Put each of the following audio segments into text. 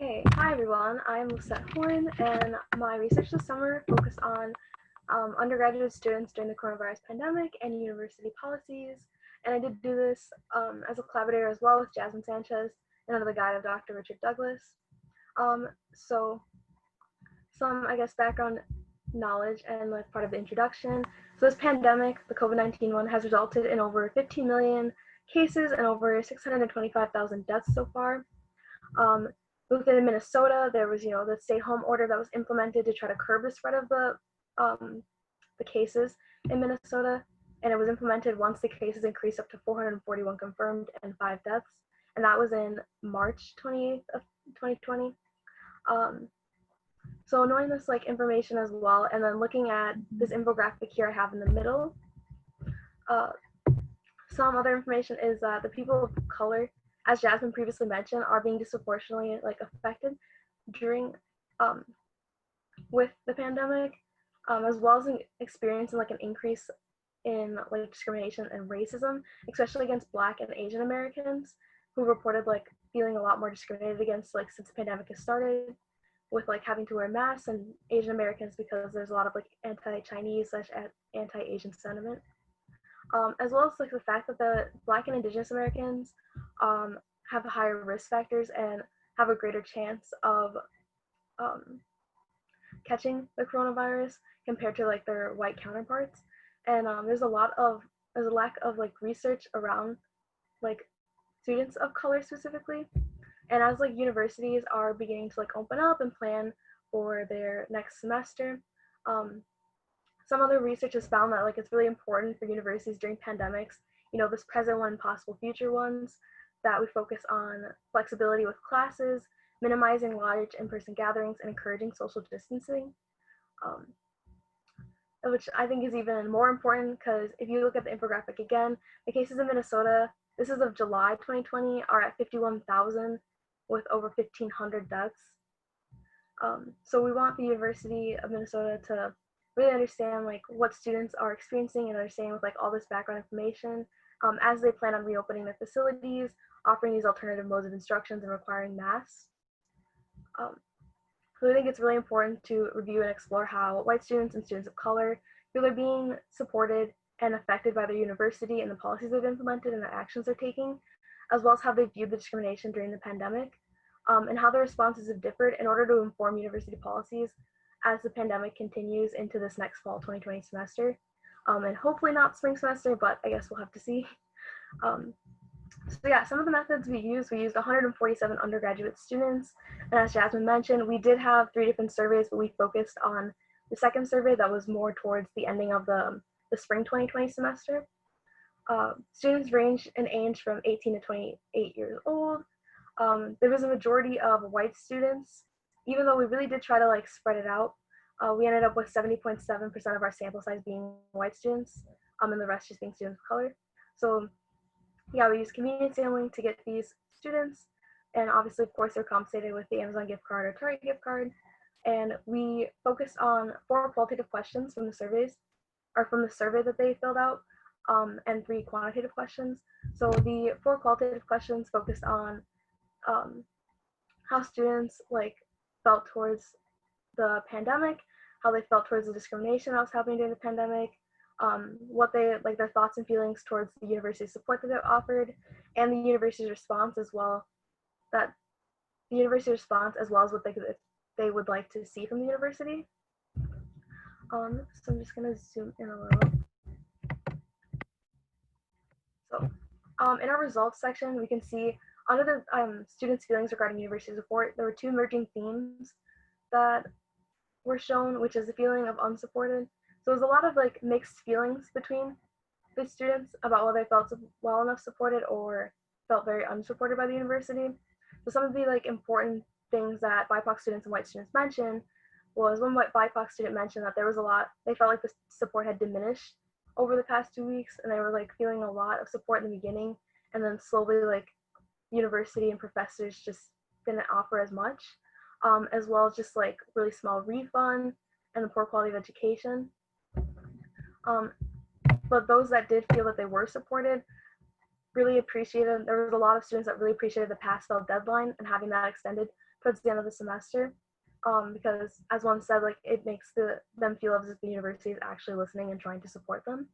Hi everyone, I'm Lisette Horne, and my research this summer focused on undergraduate students during the coronavirus pandemic and university policies. And I did do this as a collaborator as well with Jasmine Sanchez and under the guide of Dr. Richard Douglas. So some, background knowledge and like part of the introduction. So this pandemic, the COVID-19 one, has resulted in over 15 million cases and over 625,000 deaths so far. Within Minnesota, there was, the stay-home order that was implemented to try to curb the spread of the cases in Minnesota, and it was implemented once the cases increased up to 441 confirmed and 5 deaths, and that was in March 28th of 2020. So knowing this information as well, and then looking at this infographic here I have in the middle, some other information is that the people of color, as Jasmine previously mentioned, are being disproportionately affected during with the pandemic, as well as experiencing an increase in discrimination and racism, especially against Black and Asian Americans, who reported feeling a lot more discriminated against since the pandemic has started, with having to wear masks, and Asian Americans because there's a lot of anti-Chinese / anti-Asian sentiment. As well as the fact that the Black and Indigenous Americans have higher risk factors and have a greater chance of catching the coronavirus compared to their white counterparts. And there's a lack of research around students of color specifically. And as universities are beginning to open up and plan for their next semester, some other research has found that it's really important for universities during pandemics, this present one and possible future ones, that we focus on flexibility with classes, minimizing large in-person gatherings, and encouraging social distancing, which I think is even more important because if you look at the infographic again, the cases in Minnesota, this is of July 2020, are at 51,000 with over 1,500 deaths. So we want the University of Minnesota to really understand what students are experiencing and understand with all this background information as they plan on reopening their facilities, offering these alternative modes of instructions and requiring masks. So I think it's really important to review and explore how white students and students of color feel they're being supported and affected by their university and the policies they've implemented and the actions they're taking, as well as how they viewed the discrimination during the pandemic, and how their responses have differed in order to inform university policies as the pandemic continues into this next fall 2020 semester, and hopefully not spring semester, but I guess we'll have to see. So yeah, some of the methods we used 147 undergraduate students, and as Jasmine mentioned, we did have 3 different surveys, but we focused on the second survey that was more towards the ending of the spring 2020 semester. Students range in age from 18 to 28 years old. There was a majority of white students, even though we really did try to spread it out. We ended up with 70.7% of our sample size being white students, and the rest just being students of color. So yeah, we used convenience sampling to get these students, and obviously, of course, they're compensated with the Amazon gift card or Target gift card. And we focused on 4 qualitative questions from the survey that they filled out, and 3 quantitative questions. So the 4 qualitative questions focused on how students felt towards the pandemic, how they felt towards the discrimination that was happening during the pandemic, what they their thoughts and feelings towards the university support that they offered, and the university's response as well. As well as what they would like to see from the university. So I'm just gonna zoom in a little. So in our results section, we can see under the students' feelings regarding university support, there were 2 emerging themes that were shown, which is the feeling of unsupported. So there's a lot of mixed feelings between the students about whether they felt well enough supported or felt very unsupported by the university. So some of the important things that BIPOC students and white students mentioned was one white BIPOC student mentioned that there was they felt the support had diminished over the past 2 weeks, and they were feeling a lot of support in the beginning, and then slowly university and professors just didn't offer as much, as well as just really small refund and the poor quality of education. But those that did feel that they were supported really appreciated, there was a lot of students that really appreciated the pass-fail deadline and having that extended towards the end of the semester, because as one said, like it makes them feel as if the university is actually listening and trying to support them.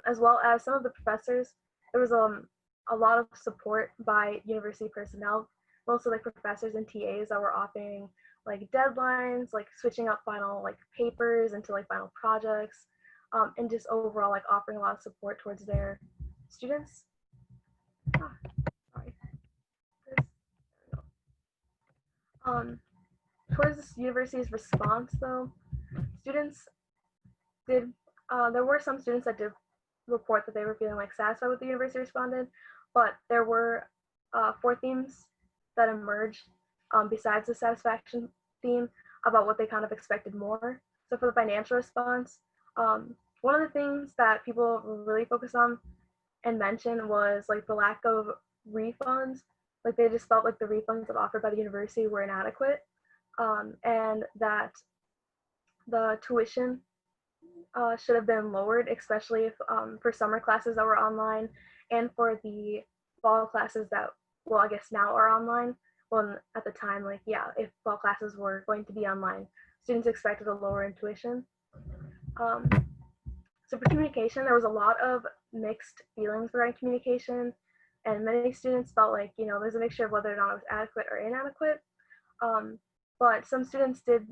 As well as some of the professors, there was a lot of support by university personnel, mostly like professors and TAs that were offering like deadlines, like switching up final like papers into like final projects, and just overall like offering a lot of support towards their students. Ah, sorry. There we go. Towards this university's response, though, students did. There were some students that did report that they were feeling like satisfied with the university responded, but there were 4 themes that emerged besides the satisfaction theme about what they kind of expected more. So for the financial response, one of the things that people really focused on and mentioned was like the lack of refunds. Like they just felt like the refunds offered by the university were inadequate, and that the tuition should have been lowered, especially if for summer classes that were online and for the fall classes that, well, I guess now are online. Well, at the time, like, yeah, if fall classes were going to be online, students expected a lower in tuition. So for communication, there was a lot of mixed feelings regarding communication, and many students felt like, there's a mixture of whether or not it was adequate or inadequate. But some students did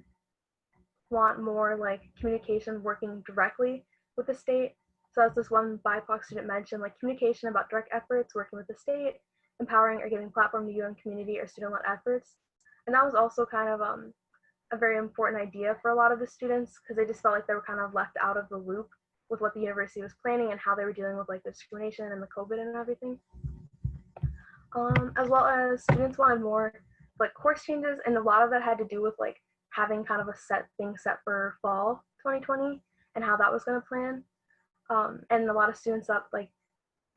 want more like communication working directly with the state. So as this one BIPOC student mentioned, like communication about direct efforts working with the state, empowering or giving platform to UN community or student-led efforts. And that was also kind of a very important idea for a lot of the students because they just felt like they were kind of left out of the loop with what the university was planning and how they were dealing with like the discrimination and the COVID and everything. As well as students wanted more like course changes, and a lot of that had to do with like having kind of a set for fall 2020 and how that was going to plan. And a lot of students that like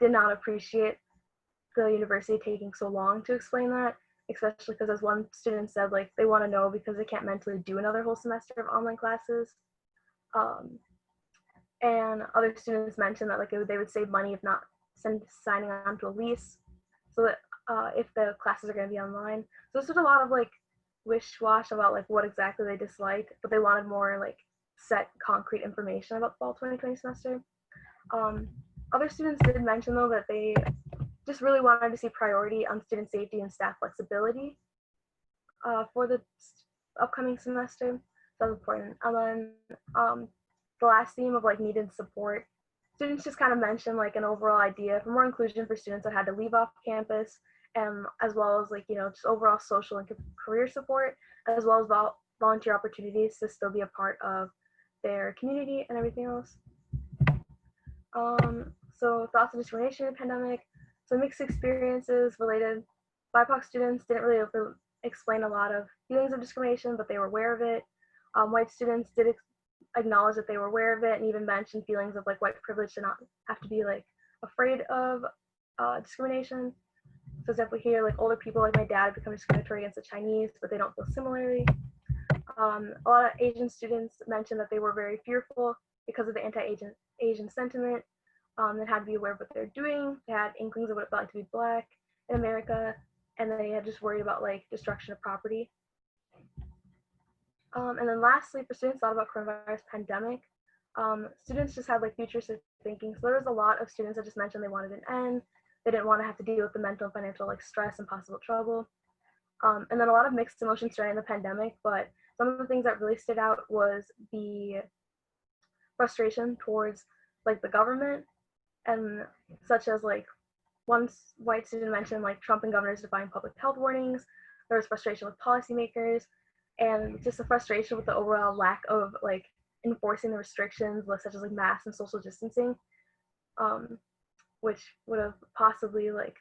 did not appreciate the university taking so long to explain that, especially because as one student said, like they want to know because they can't mentally do another whole semester of online classes. And other students mentioned that like they would save money if not signing on to a lease, so that if the classes are going to be online. So this was a lot of like wish-wash about like what exactly they disliked, but they wanted more like set concrete information about the fall 2020 semester. Other students did mention though that they just really wanted to see priority on student safety and staff flexibility for the upcoming semester. So that's important. And then the last theme of like needed support, students just kind of mentioned like an overall idea for more inclusion for students that had to leave off campus, and as well as like just overall social and career support, as well as volunteer opportunities to still be a part of their community and everything else. So thoughts of discrimination in the pandemic. So mixed experiences related. BIPOC students didn't really explain a lot of feelings of discrimination, but they were aware of it. White students did acknowledge that they were aware of it and even mentioned feelings of like white privilege to not have to be like afraid of discrimination. So example here, like older people like my dad become discriminatory against the Chinese, but they don't feel similarly. A lot of Asian students mentioned that they were very fearful because of the anti-Asian sentiment. They had to be aware of what they're doing. They had inklings of what it felt like to be Black in America, and they had just worried about like destruction of property. And then lastly, for students thought about coronavirus pandemic, students just had like futuristic thinking. So there was a lot of students that just mentioned they wanted an end. They didn't want to have to deal with the mental and financial like stress and possible trouble. And then a lot of mixed emotions during the pandemic, but some of the things that really stood out was the frustration towards like the government, and such as like one white student mentioned like Trump and governors defying public health warnings. There was frustration with policymakers, and just a frustration with the overall lack of like enforcing the restrictions, such as like masks and social distancing, which would have possibly like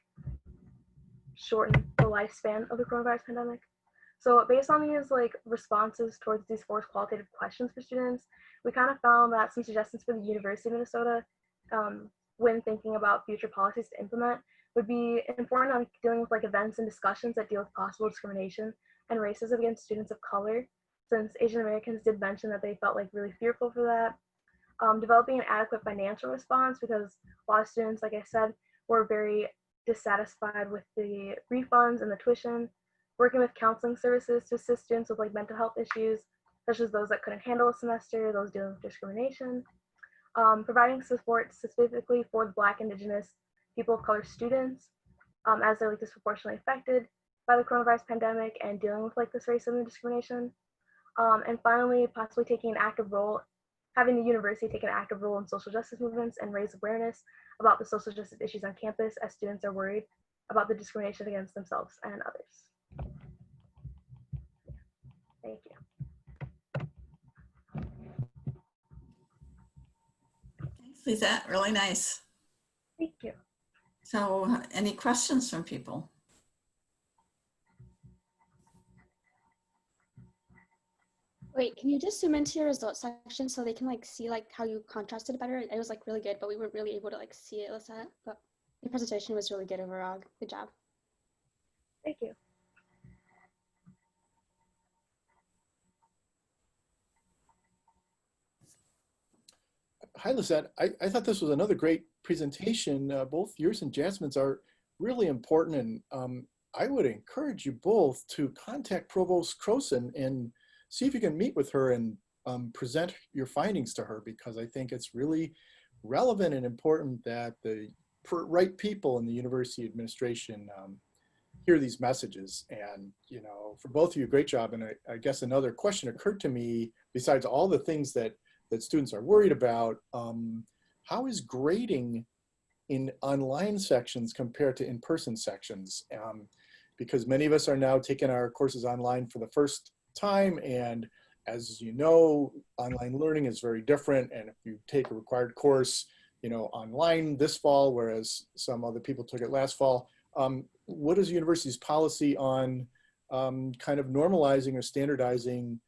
shortened the lifespan of the coronavirus pandemic. So based on these like responses towards these 4 qualitative questions for students, we kind of found that some suggestions for the University of Minnesota when thinking about future policies to implement would be important on dealing with like events and discussions that deal with possible discrimination and racism against students of color, since Asian Americans did mention that they felt like really fearful for that. Developing an adequate financial response, because a lot of students, like I said, were very dissatisfied with the refunds and the tuition. working with counseling services to assist students with like mental health issues, such as those that couldn't handle a semester, those dealing with discrimination, providing support specifically for the Black, Indigenous, people of color students, as they're like disproportionately affected by the coronavirus pandemic and dealing with like this racism and discrimination. And finally, possibly taking an active role, having the university take an active role in social justice movements and raise awareness about the social justice issues on campus as students are worried about the discrimination against themselves and others. Thank you. Thanks, Lisette. Really nice. Thank you. So any questions from people? Wait, can you just zoom into your results section so they can like see like how you contrasted better? It was like really good, but we weren't really able to like see it, Lisette. But your presentation was really good overall. Good job. Thank you. Hi, Lisette. I thought this was another great presentation. Both yours and Jasmine's are really important, and I would encourage you both to contact Provost Croson and see if you can meet with her and present your findings to her, because I think it's really relevant and important that the right people in the university administration hear these messages. And, you know, for both of you, great job. And I guess another question occurred to me, besides all the things that students are worried about, how is grading in online sections compared to in-person sections? Because many of us are now taking our courses online for the first time, and as you know, online learning is very different. And if you take a required course, you know, online this fall, whereas some other people took it last fall, what is the university's policy on kind of normalizing or standardizing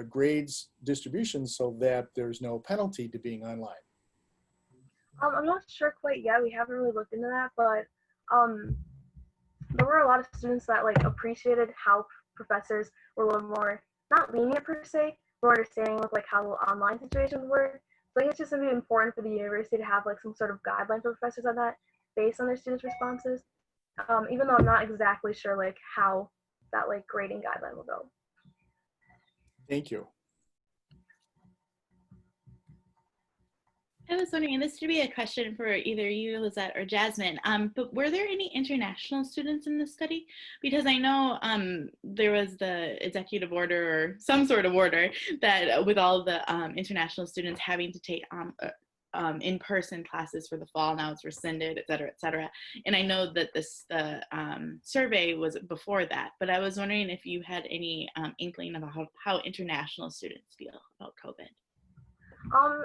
grades distribution so that there's no penalty to being online? I'm not sure quite yet. We haven't really looked into that, but there were a lot of students that like appreciated how professors were a little more, not lenient per se, more understanding with like how the online situations work. So I think it's just gonna be important for the university to have like some sort of guideline for professors on that based on their students' responses. Even though I'm not exactly sure like how that like grading guideline will go. Thank you. I was wondering, and this should be a question for either you, Lisette, or Jasmine, but were there any international students in this study? Because I know there was the executive order or some sort of order that with all the international students having to take in-person classes for the fall, now it's rescinded, et cetera, et cetera. And I know that the survey was before that, but I was wondering if you had any inkling about how international students feel about COVID.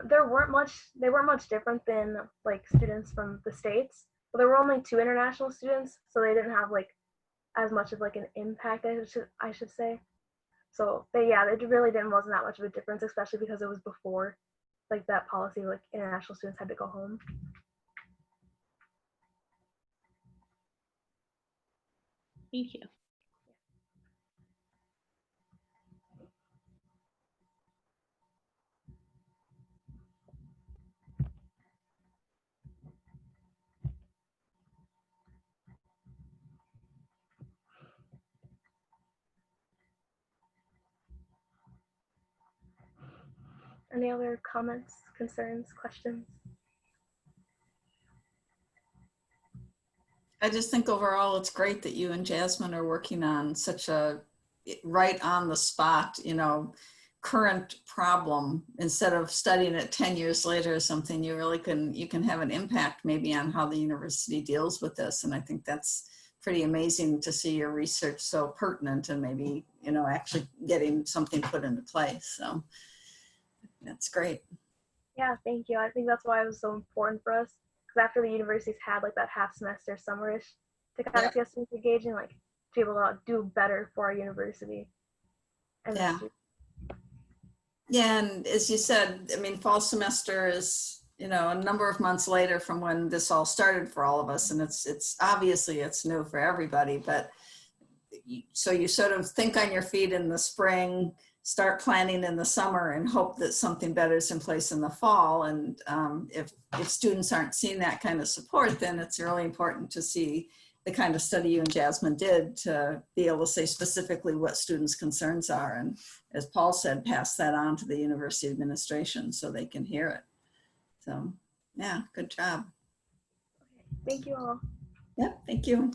They weren't much different than like students from the States, but there were only 2 international students, so they didn't have like as much of like an impact, I should say. So yeah, it really wasn't that much of a difference, especially because it was before like that policy, like international students had to go home. Thank you. Any other comments, concerns, questions? I just think overall it's great that you and Jasmine are working on such a right on the spot, you know, current problem. Instead of studying it 10 years later or something, you really can have an impact maybe on how the university deals with this. And I think that's pretty amazing to see your research so pertinent and maybe, you know, actually getting something put into place. So that's great. Yeah, thank you. I think that's why it was so important for us, because after the universities had like that half semester summerish to kind of get students engaged and like to be able to do better for our university. And yeah, and as you said, I mean, fall semester is, you know, a number of months later from when this all started for all of us, and it's obviously it's new for everybody, but so you sort of think on your feet in the spring, start planning in the summer, and hope that something better is in place in the fall. And if students aren't seeing that kind of support, then it's really important to see the kind of study you and Jasmine did to be able to say specifically what students' concerns are. And as Paul said, pass that on to the university administration so they can hear it. So yeah, good job. Thank you all. Yep, thank you.